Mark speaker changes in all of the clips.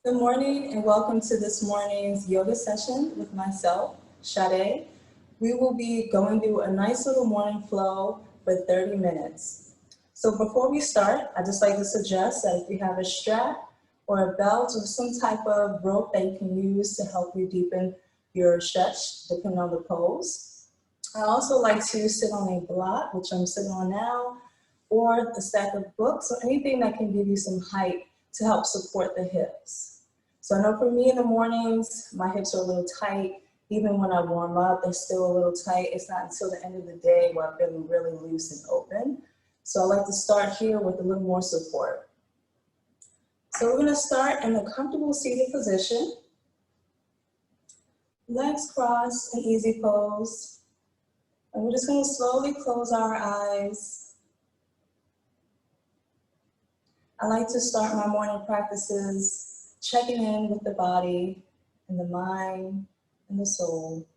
Speaker 1: Good morning and welcome to this morning's yoga session with myself, Sade. We will be going through a nice little morning flow for 30 minutes. So before we start, I'd just like to suggest that if you have a strap or a belt or some type of rope that you can use to help you deepen your stretch, depending on the pose. I also like to sit on a block, which I'm sitting on now, or a stack of books or anything that can give you some height to help support the hips. So I know for me in the mornings, my hips are a little tight. Even when I warm up, they're still a little tight. It's not until the end of the day where I'm feeling really loose and open. So I like to start here with a little more support. So we're gonna start in a comfortable seated position. Legs crossed, an easy pose. And we're just gonna slowly close our eyes. I like to start my morning practices checking in with the body and the mind and the soul.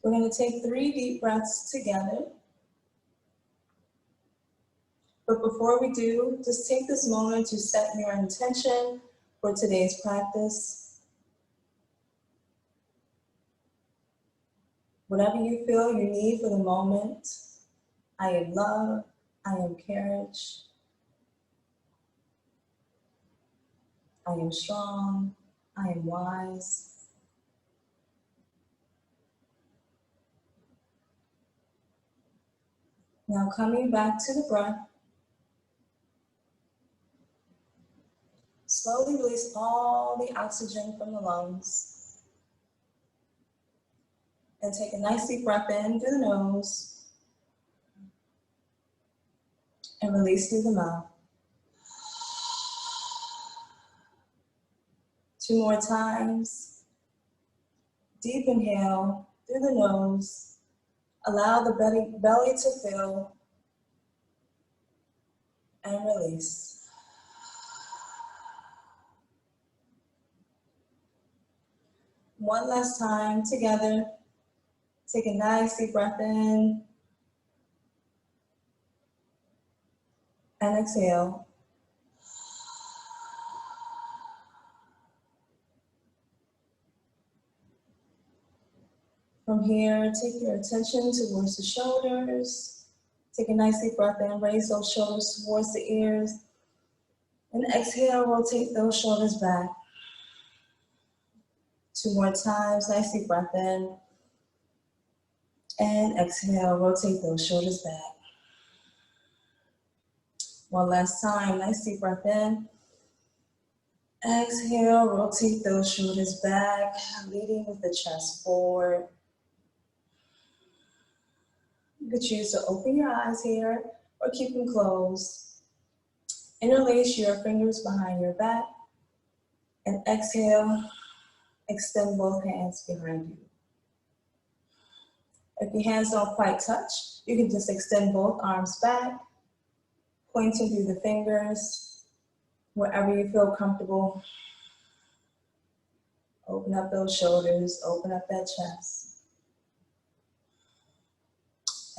Speaker 1: We're going to take 3 deep breaths together. But before we do, just take this moment to set your intention for today's practice. Whatever you feel you need for the moment, I am love, I am courage, I am strong, I am wise. Now coming back to the breath, slowly release all the oxygen from the lungs and take a nice deep breath in through the nose and release through the mouth. 2 more times. Deep inhale through the nose. Allow the belly to fill and release. One last time together. Take a nice deep breath in and exhale. From here, take your attention towards the shoulders. Take a nice deep breath in, raise those shoulders towards the ears. And exhale, rotate those shoulders back. 2 more times, nice deep breath in. And exhale, rotate those shoulders back. One last time, nice deep breath in. Exhale, rotate those shoulders back, leading with the chest forward. You could choose to open your eyes here or keep them closed. Interlace your fingers behind your back and exhale, extend both hands behind you. If your hands don't quite touch, you can just extend both arms back, pointing through the fingers, wherever you feel comfortable. Open up those shoulders, open up that chest.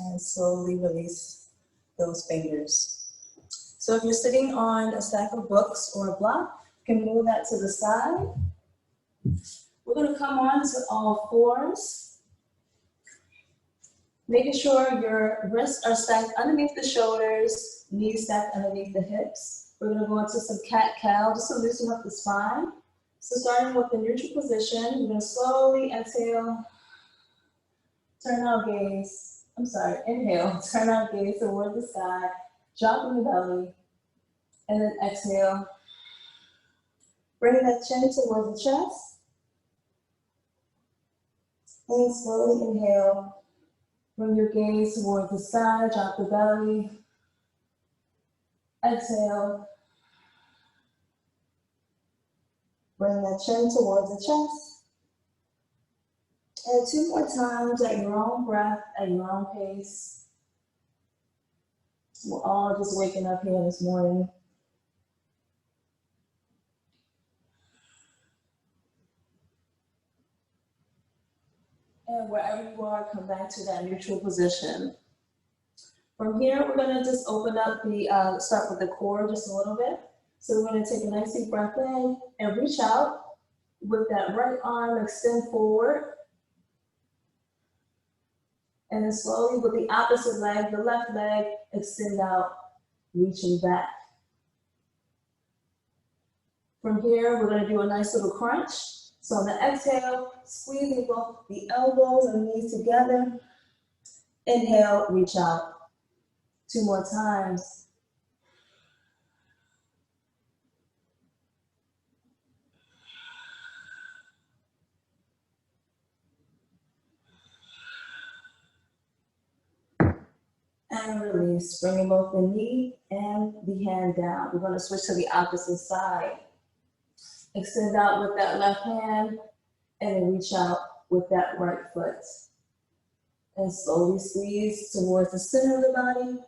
Speaker 1: And slowly release those fingers. So if you're sitting on a stack of books or a block, you can move that to the side. We're going to come on to all fours. Making sure your wrists are stacked underneath the shoulders, knees stacked underneath the hips. We're going to go into some CatCow just to loosen up the spine. So starting with the neutral position, we're going to slowly exhale, turn our gaze. Inhale, turn our gaze toward the sky, drop in the belly, and then exhale. Bring that chin towards the chest. And slowly inhale. Bring your gaze towards the sky, drop the belly. Exhale. Bring that chin towards the chest. And 2 more times at your own breath, at your own pace. We're all just waking up here this morning. And wherever you are, come back to that neutral position. From here, we're gonna just open up the, start with the core just a little bit. So we're gonna take a nice deep breath in and reach out with that right arm, extend forward. And then slowly with the opposite leg, the left leg, extend out, reaching back. From here, we're gonna do a nice little crunch. So on the exhale, squeezing both the elbows and knees together. Inhale, reach out. 2 more times. And release, bringing both the knee and the hand down. We're gonna switch to the opposite side. Extend out with that left hand and then reach out with that right foot. And slowly squeeze towards the center of the body.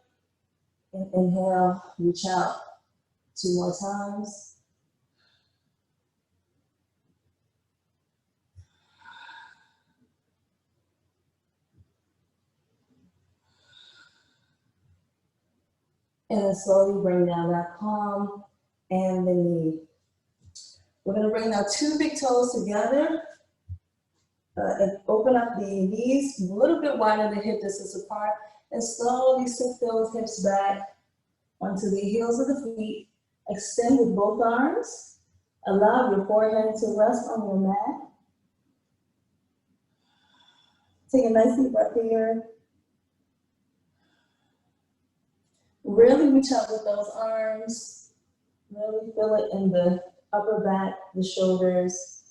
Speaker 1: And inhale, reach out. 2 more times. And then slowly bring down that palm and the knee. We're gonna bring now 2 big toes together and open up the knees a little bit wider than hip distance apart and slowly sink those hips back onto the heels of the feet. Extend with both arms. Allow your forehead to rest on your mat. Take a nice deep breath here. Really reach out with those arms. Really feel it in the upper back, the shoulders.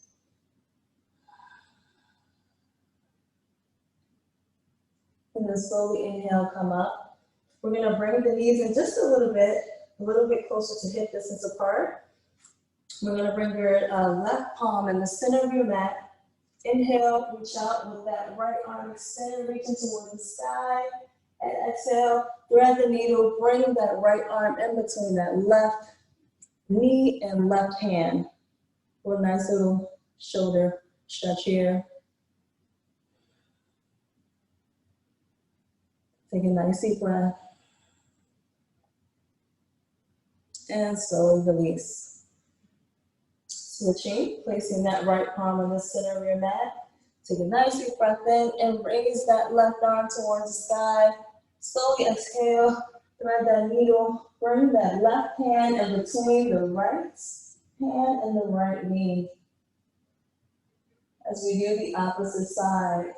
Speaker 1: And then slowly inhale, come up. We're gonna bring the knees in just a little bit closer to hip distance apart. We're gonna bring your left palm in the center of your mat. Inhale, reach out with that right arm extended, reaching towards the sky. And exhale, thread the needle, bring that right arm in between that left knee and left hand. For a nice little shoulder stretch here. Take a nice deep breath. And slowly release. Switching, placing that right palm in the center of your mat. Take a nice deep breath in and raise that left arm towards the sky. Slowly exhale, thread that needle, bring that left hand in between the right hand and the right knee. As we do the opposite side.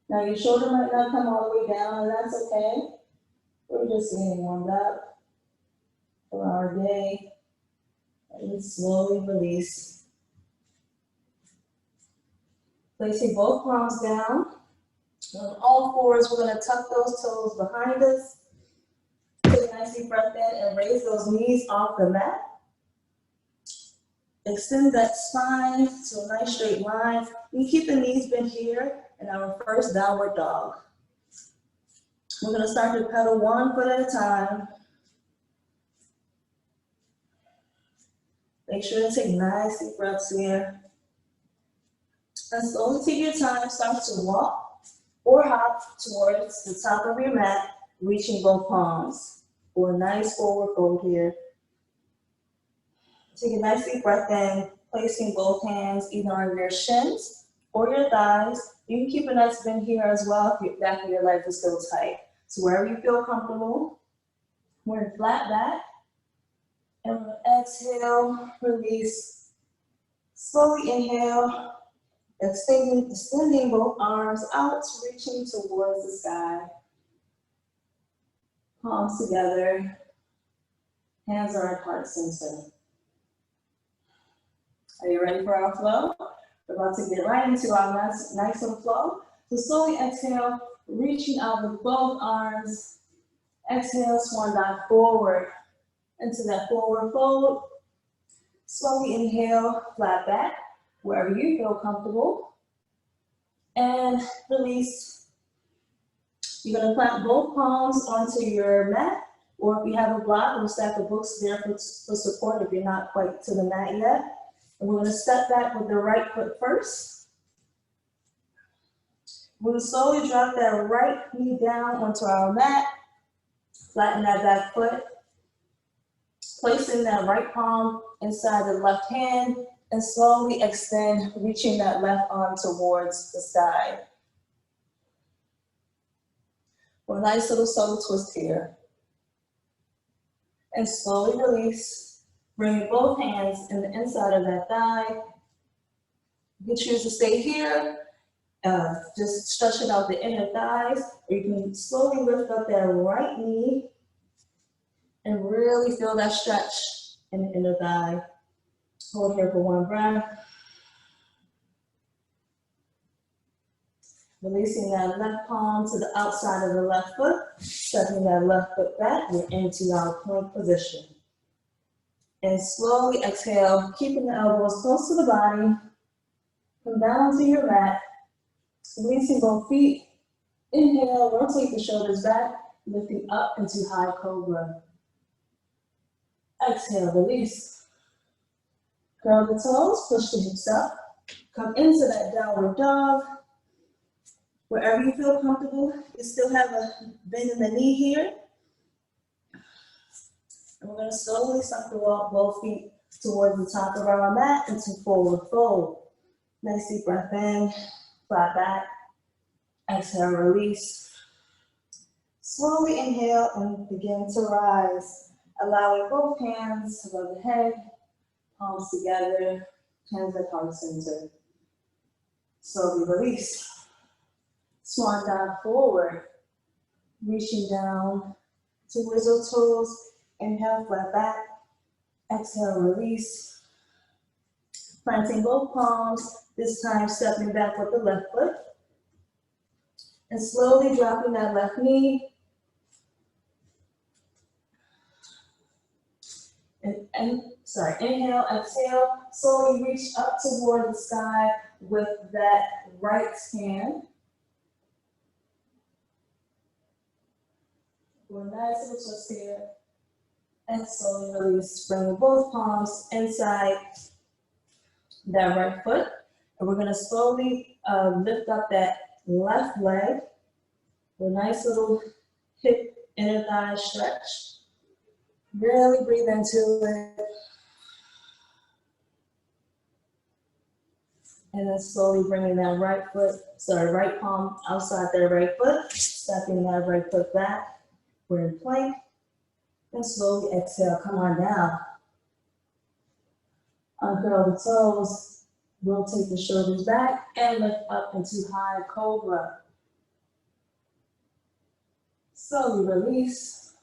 Speaker 1: Now your shoulder might not come all the way down, and that's okay. We're just getting warmed up for our day. And slowly release. Placing both palms down. On all fours, we're gonna tuck those toes behind us. Take a nice deep breath in and raise those knees off the mat. Extend that spine to a nice straight line. You keep the knees bent here in our first downward dog. We're gonna start to pedal 1 foot at a time. Make sure to take nice deep breaths here. And slowly take your time, start to walk or hop towards the top of your mat, reaching both palms for a nice forward fold here. Take a nice deep breath in, placing both hands either on your shins or your thighs. You can keep a nice bend here as well if your back of your legs is still tight. So wherever you feel comfortable, we're in flat back. And we'll exhale, release. Slowly inhale. Extending both arms out, reaching towards the sky. Palms together, hands are at heart center. Are you ready for our flow? We're about to get right into our nice little flow. So slowly exhale, reaching out with both arms. Exhale, swan dive forward into that forward fold. Slowly inhale, flat back, wherever you feel comfortable. And release. You're gonna plant both palms onto your mat, or if you have a block or a stack of books there for support if you're not quite to the mat yet. And we're gonna step back with the right foot first. We'll slowly drop that right knee down onto our mat, flatten that back foot, placing that right palm inside the left hand, and slowly extend, reaching that left arm towards the sky. For a nice little solo twist here. And slowly release, bringing both hands in the inside of that thigh. You can choose to stay here, just stretching out the inner thighs, or you can slowly lift up that right knee and really feel that stretch in the inner thigh. Hold here for one breath. Releasing that left palm to the outside of the left foot, stepping that left foot back, we're into our plank position. And slowly exhale, keeping the elbows close to the body. Come down onto your mat, releasing both feet. Inhale, rotate the shoulders back, lifting up into high cobra. Exhale, release. Curl the toes, push the hips up. Come into that downward dog. Wherever you feel comfortable, you still have a bend in the knee here. And we're gonna slowly start to walk both feet towards the top of our mat into forward fold. Nice deep breath in, flat back. Exhale, release. Slowly inhale and begin to rise. Allowing both hands above the head, palms together, hands at heart center. Slowly release. Swan dive forward, reaching down towards those toes. Inhale, flat back. Exhale, release. Planting both palms, this time stepping back with the left foot. And slowly dropping that left knee. Inhale, exhale. Slowly reach up toward the sky with that right hand. For a nice little twist here. And slowly release, bring both palms inside that right foot. And we're gonna slowly lift up that left leg. A nice little hip inner thigh stretch. Really breathe into it. And then slowly bringing that right palm outside that right foot, stepping that right foot back. We're in plank. And slowly exhale, come on down. Uncurl the toes, rotate the shoulders back, and lift up into high cobra. Slowly release.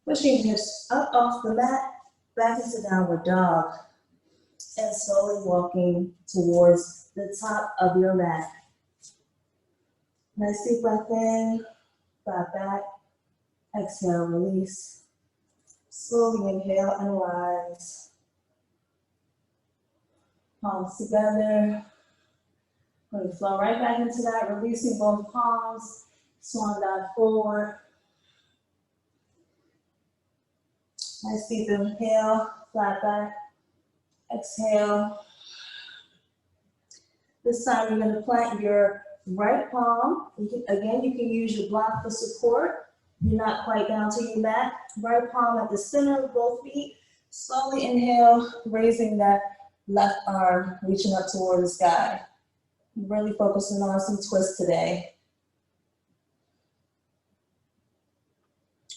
Speaker 1: Pushing hips up off the mat, back into downward dog. And slowly walking towards the top of your mat. Nice deep breath in, flat back. Exhale, release. Slowly inhale and rise. Palms together. Going to flow right back into that, releasing both palms. Swan dive forward. Nice deep inhale, flat back. Exhale. This time you're going to plant your right palm. You can use your block for support. You're not quite down to your mat. Right palm at the center of both feet. Slowly inhale, raising that left arm, reaching up toward the sky. Really focusing on some twists today.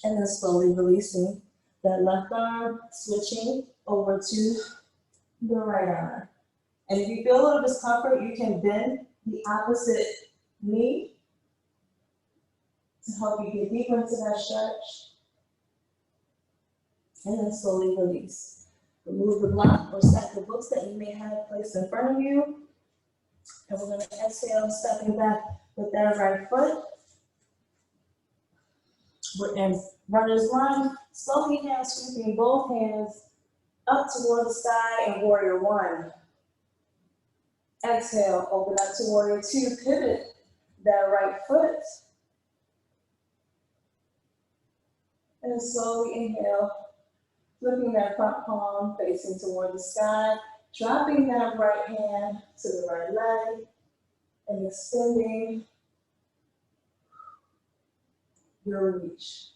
Speaker 1: And then slowly releasing that left arm, switching over to the right arm. And if you feel a little discomfort, you can bend the opposite knee to help you get deeper into that stretch. And then slowly release. Remove the block or stack the books that you may have placed in front of you. And we're going to exhale, stepping back with that right foot. We're in runner's run. Slowly hand sweeping both hands up toward the sky in warrior one. Exhale, open up to warrior two. Pivot that right foot. And then slowly inhale, flipping that front palm facing toward the sky, dropping that right hand to the right leg. and extending your reach.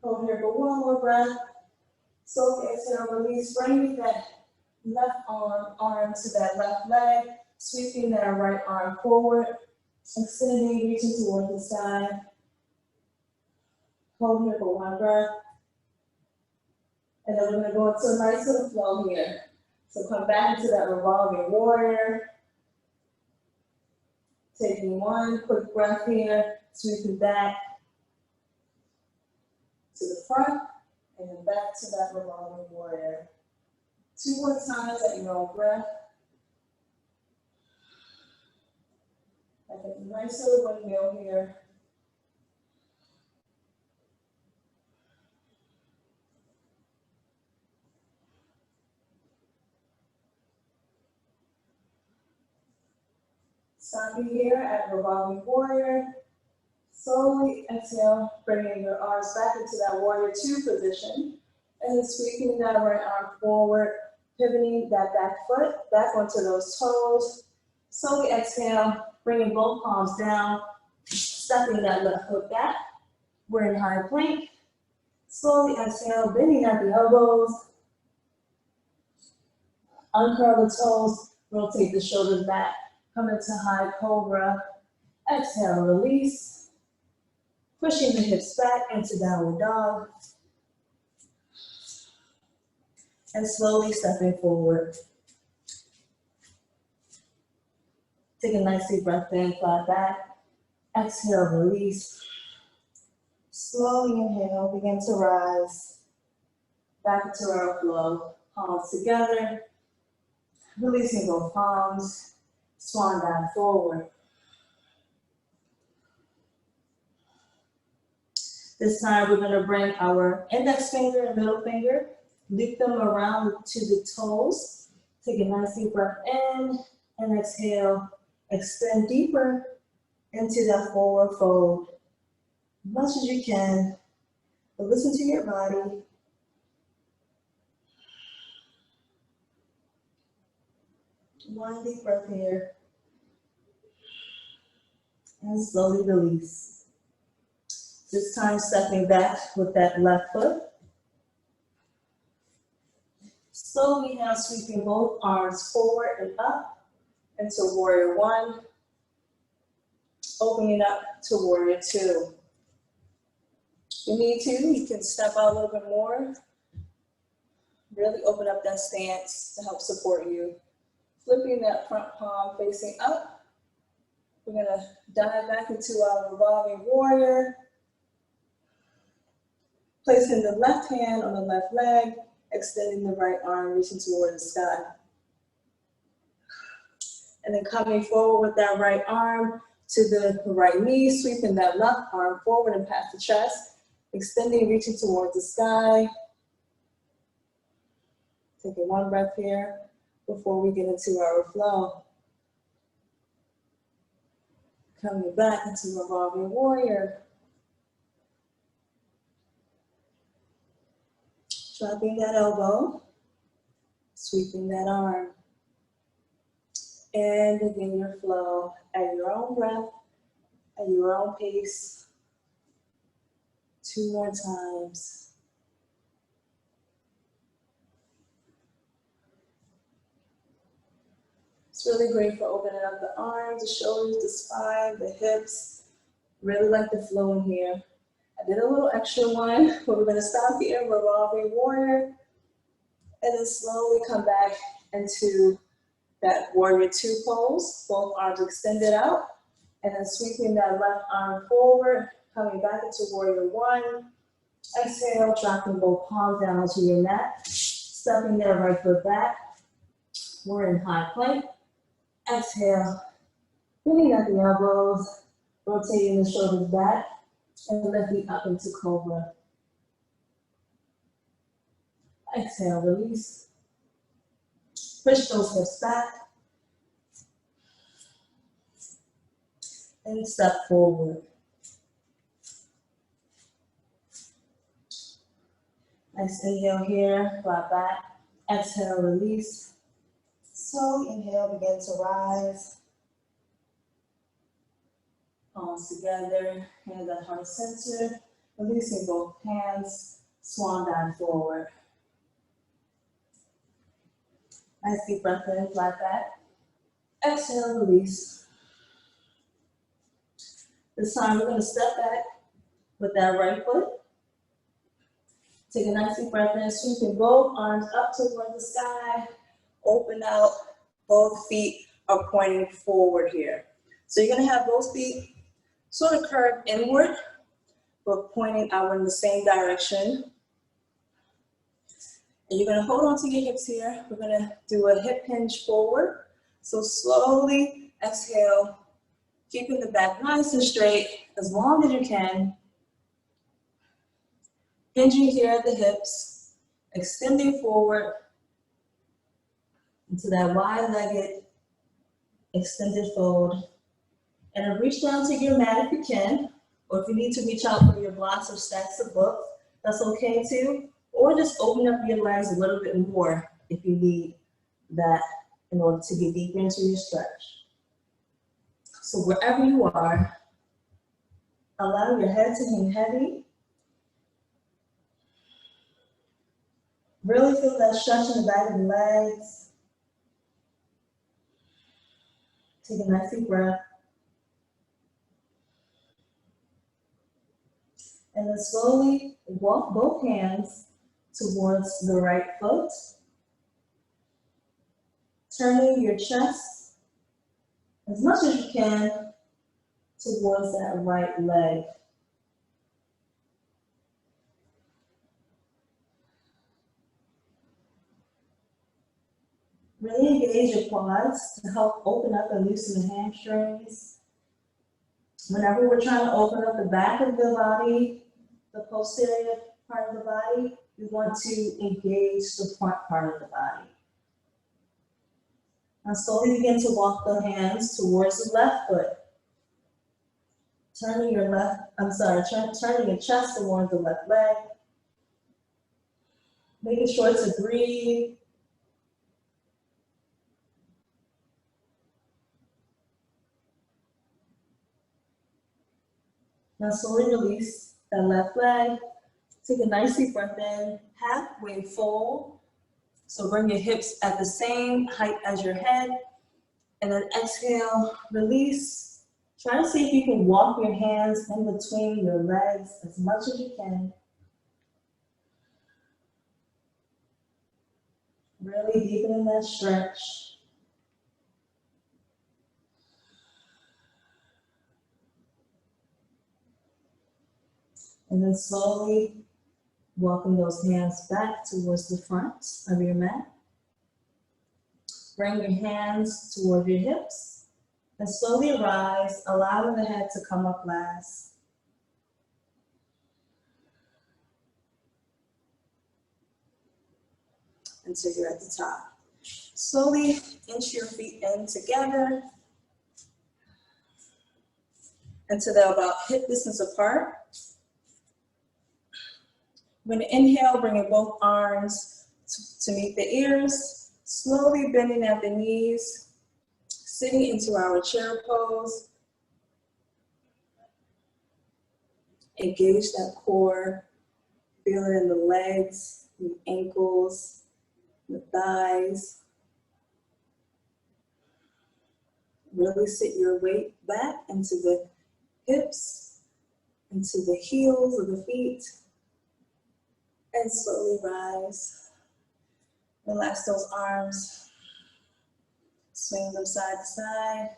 Speaker 1: Hold here for one more breath. So exhale, release, bringing that left arm to that left leg, sweeping that right arm forward, extending, reaching towards the sky. Hold here for one breath. And then we're gonna go into a nice little flow here. So come back into that revolving warrior. Taking one quick breath here, sweeping back to the front, and then back to that revolving warrior. 2 more times at your own breath. Like a nice little windmill here. Stopping here at revolving warrior. Slowly exhale, bringing your arms back into that warrior 2 position. And then sweeping that right arm forward, pivoting that back foot back onto those toes. Slowly exhale, bringing both palms down, stepping that left foot back. We're in high plank. Slowly exhale, bending at the elbows. Uncurl the toes, rotate the shoulders back. Come into high cobra. Exhale, release. Pushing the hips back into downward dog. And slowly stepping forward. Take a nice deep breath in, flat back. Exhale, release. Slowly inhale, begin to rise. Back into our flow. Palms together. Releasing both palms. Swan dive forward. This time we're going to bring our index finger and middle finger, loop them around to the toes. Take a nice deep breath in and exhale. Extend deeper into that forward fold. As much as you can, but listen to your body. One deep breath here. And slowly release. This time stepping back with that left foot. Slowly now sweeping both arms forward and up into warrior 1. Opening up to warrior 2. If you need to, you can step out a little bit more. Really open up that stance to help support you. Flipping that front palm facing up. We're gonna dive back into our revolving warrior. Placing the left hand on the left leg, extending the right arm, reaching toward the sky. And then coming forward with that right arm to the right knee, sweeping that left arm forward and past the chest, extending, reaching towards the sky. Taking one breath here before we get into our flow. Coming back into revolving warrior. Dropping that elbow, sweeping that arm. And begin your flow at your own breath, at your own pace. 2 more times. It's really great for opening up the arms, the shoulders, the spine, the hips. Really like the flow in here. I did a little extra one, but we're gonna stop here, revolving warrior, and then slowly come back into that warrior 2 pose, both arms extended out, and then sweeping that left arm forward, coming back into warrior 1. Exhale, dropping both palms down onto your mat, stepping that right foot back. We're in high plank. Exhale, bringing out the elbows, rotating the shoulders back, and lifting up into cobra. Exhale, release. Push those hips back. And step forward. Nice inhale here, flat back. Exhale, release. Slowly inhale, begin to rise. Palms together, hands at heart center. Releasing both hands, swan dive forward. Nice deep breath in, flat back. Exhale, release. This time we're going to step back with that right foot. Take a nice deep breath in, sweeping both arms up toward the sky. Open out, both feet are pointing forward here. So you're going to have both feet sort of curved inward, but pointing outward in the same direction. And you're going to hold on to your hips here. We're going to do a hip hinge forward. So slowly exhale, keeping the back nice and straight as long as you can. Hinging here at the hips, extending forward into that wide-legged extended fold. And then reach down to your mat if you can, or if you need to reach out for your blocks or stacks of books, that's okay too. Or just open up your legs a little bit more if you need that in order to get deeper into your stretch. So wherever you are, allow your head to hang heavy. Really feel that stretch in the back of the legs. Take a nice deep breath. And then slowly walk both hands towards the right foot. Turning your chest as much as you can towards that right leg. Really engage your quads to help open up and loosen the hamstrings. Whenever we're trying to open up the back of the body, the posterior part of the body, we want to engage the front part of the body. Now slowly begin to walk the hands towards the left foot. Turning your turning your chest towards the left leg. Making sure to breathe. Now slowly release that left leg. Take a nice deep breath in, halfway fold. So bring your hips at the same height as your head. And then exhale, release. Try to see if you can walk your hands in between your legs as much as you can. Really deepening that stretch. And then slowly walking those hands back towards the front of your mat. Bring your hands toward your hips and slowly rise, allowing the head to come up last. Until you're at the top. Slowly inch your feet in together until they're about hip distance apart. When you inhale, bringing both arms to meet the ears, slowly bending at the knees, sitting into our chair pose. Engage that core, feel it in the legs, the ankles, the thighs. Really sit your weight back into the hips, into the heels of the feet. And slowly rise. Relax those arms. Swing them side to side.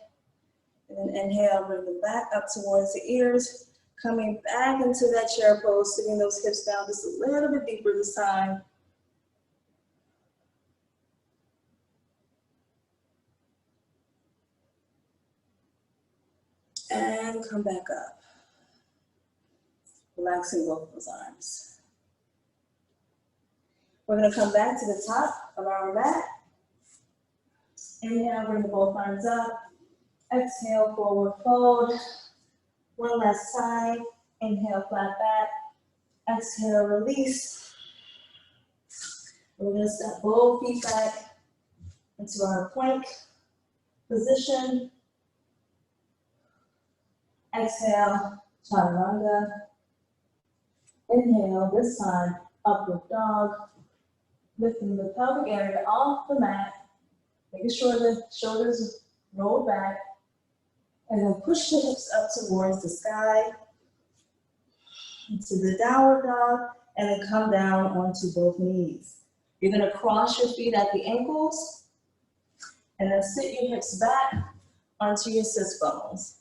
Speaker 1: And then inhale, bring them back up towards the ears. Coming back into that chair pose, sitting those hips down just a little bit deeper this time. And come back up. Relaxing both those arms. We're going to come back to the top of our mat. Inhale, bring both arms up. Exhale, forward fold. One last time. Inhale, flat back. Exhale, release. We're going to step both feet back into our plank position. Exhale, chaturanga. Inhale, this time, upward dog. Lifting the pelvic area off the mat, making sure the shoulders roll back, and then push the hips up towards the sky, into the downward dog, and then come down onto both knees. You're gonna cross your feet at the ankles, and then sit your hips back onto your sits bones.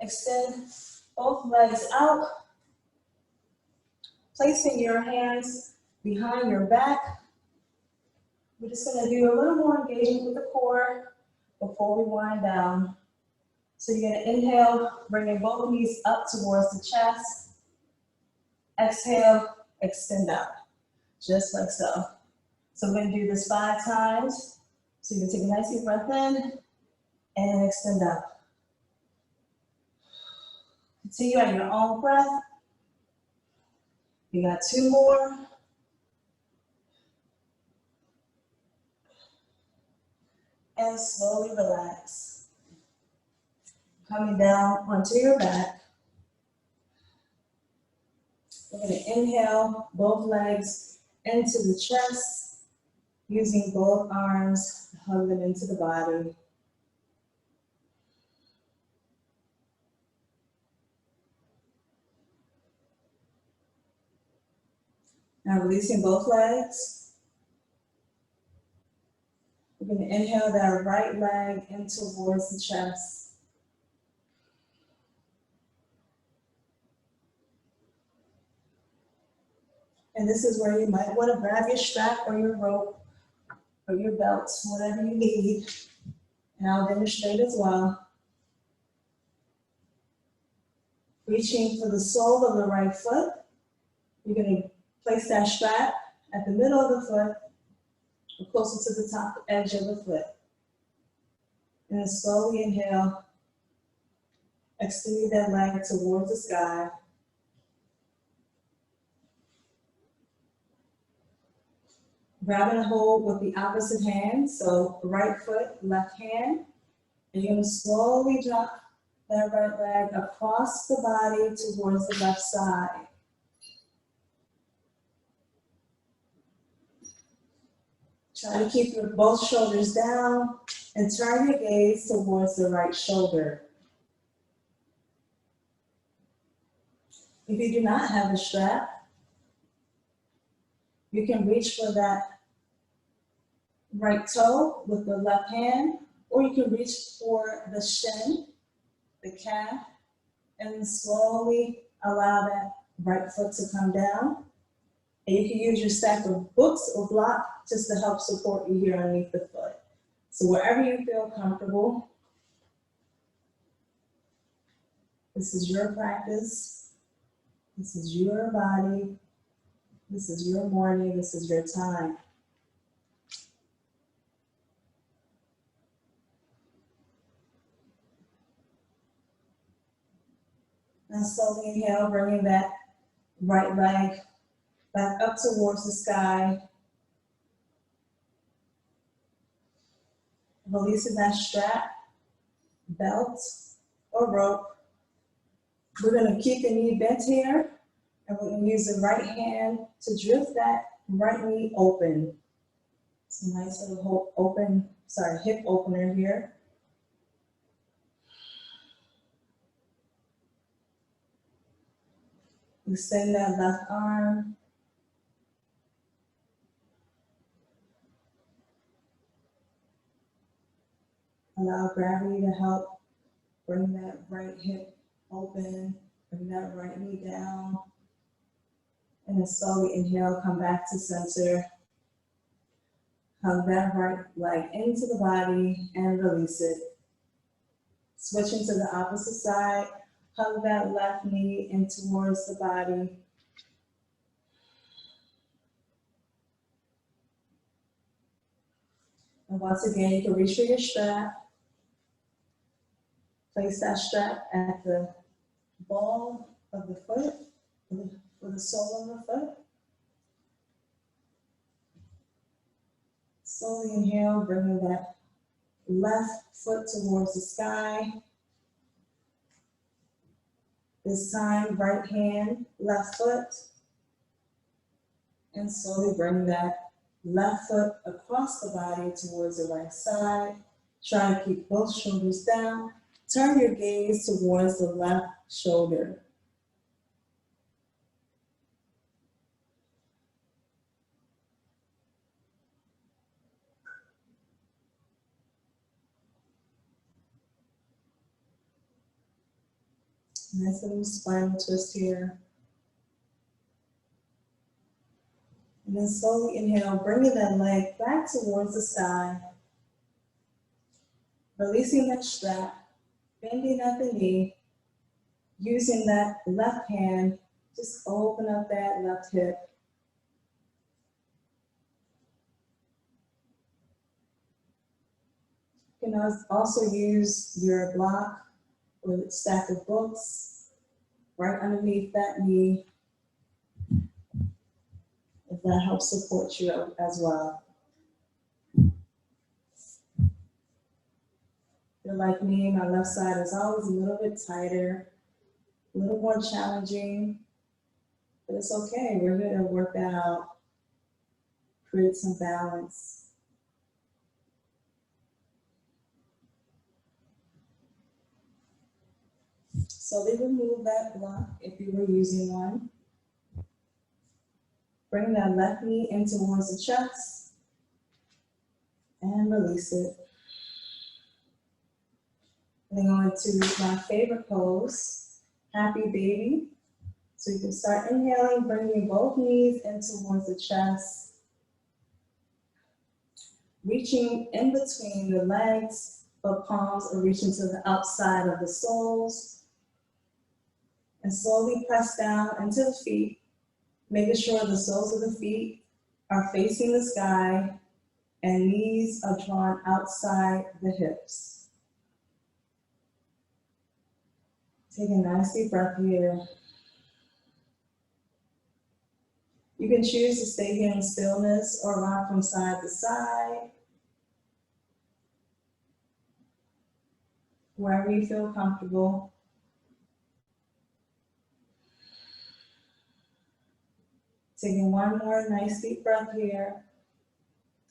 Speaker 1: Extend both legs out, placing your hands behind your back. We're just gonna do a little more engagement with the core before we wind down. So you're gonna inhale, bringing both knees up towards the chest. Exhale, extend out, just like so. So we're gonna do this 5 times. So you can take a nice deep breath in and extend out. Continue at your own breath. You got 2 more. And slowly relax. Coming down onto your back. We're going to inhale both legs into the chest, using both arms to hug them into the body. Now releasing both legs. We're going to inhale that right leg in towards the chest. And this is where you might want to grab your strap or your rope or your belt, whatever you need. And I'll demonstrate as well. Reaching for the sole of the right foot. You're going to place that strap at the middle of the foot or closer to the top edge of the foot. And then slowly inhale, extending that leg towards the sky. Grabbing a hold with the opposite hand, so right foot, left hand. And you're gonna slowly drop that right leg across the body towards the left side. Try to keep your both shoulders down and turn your gaze towards the right shoulder. If you do not have a strap, you can reach for that right toe with the left hand, or you can reach for the shin, the calf, and slowly allow that right foot to come down. And you can use your stack of books or block just to help support you here underneath the foot. So wherever you feel comfortable, this is your practice, this is your body, this is your morning, this is your time. Now slowly inhale, bringing that right leg back up towards the sky. Releasing that strap, belt, or rope. We're going to keep the knee bent here, and we're going to use the right hand to drift that right knee open. It's a nice little hip opener here. Extend that left arm. Allow gravity to help bring that right hip open, bring that right knee down. And then slowly inhale, come back to center. Hug that right leg into the body and release it. Switching to the opposite side, hug that left knee in towards the body. And once again, you can reach for your strap. Place that strap at the ball of the foot, for the sole of the foot. Slowly inhale, bringing that left foot towards the sky. This time, right hand, left foot. And slowly bring that left foot across the body towards the right side. Try to keep both shoulders down. Turn your gaze towards the left shoulder. Nice little spinal twist here. And then slowly inhale, bringing that leg back towards the sky. Releasing that strap, bending at the knee. Using that left hand, just open up that left hip. You can also use your block or stack of books right underneath that knee, if that helps support you as well. If you're like me, my left side is always a little bit tighter, a little more challenging, but it's okay. We're going to work that out, create some balance. Slowly remove that block if you were using one. Bring that left knee in towards the chest and release it. Then on to my favorite pose, happy baby. So you can start inhaling, bringing both knees in towards the chest. Reaching in between the legs, but palms are reaching to the outside of the soles. And slowly press down into the feet, making sure the soles of the feet are facing the sky and knees are drawn outside the hips. Take a nice deep breath here. You can choose to stay here in stillness or rock from side to side, wherever you feel comfortable. Taking one more nice deep breath here.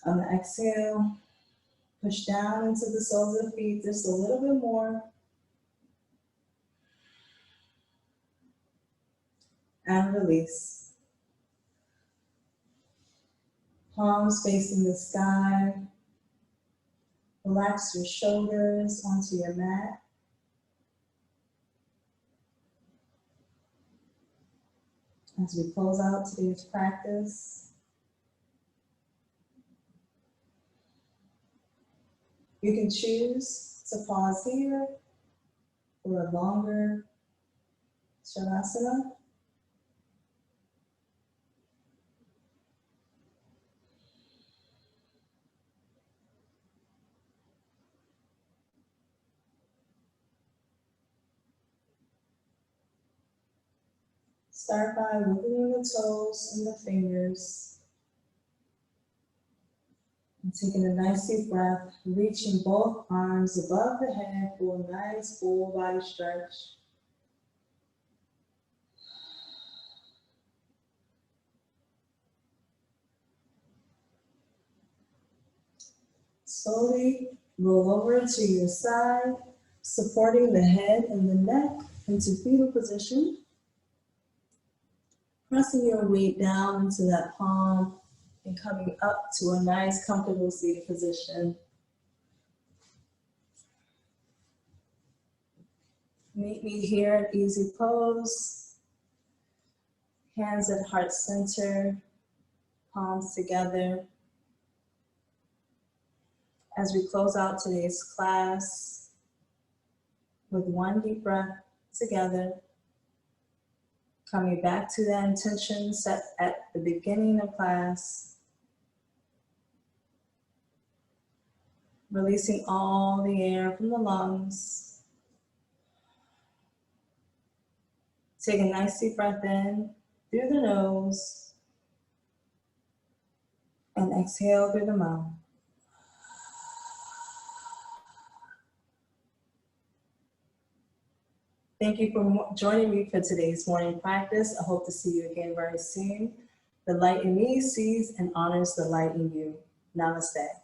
Speaker 1: On the exhale, push down into the soles of the feet just a little bit more. And release. Palms facing the sky. Relax your shoulders onto your mat. As we close out today's practice, you can choose to pause here for a longer Shavasana. Start by wiggling the toes and the fingers. And taking a nice deep breath, reaching both arms above the head for a nice full body stretch. Slowly roll over to your side, supporting the head and the neck into fetal position. Pressing your weight down into that palm and coming up to a nice, comfortable seated position. Meet me here at easy pose. Hands at heart center, palms together. As we close out today's class with one deep breath together, coming back to that intention set at the beginning of class, releasing all the air from the lungs. Take a nice deep breath in through the nose and exhale through the mouth. Thank you for joining me for today's morning practice. I hope to see you again very soon. The light in me sees and honors the light in you. Namaste.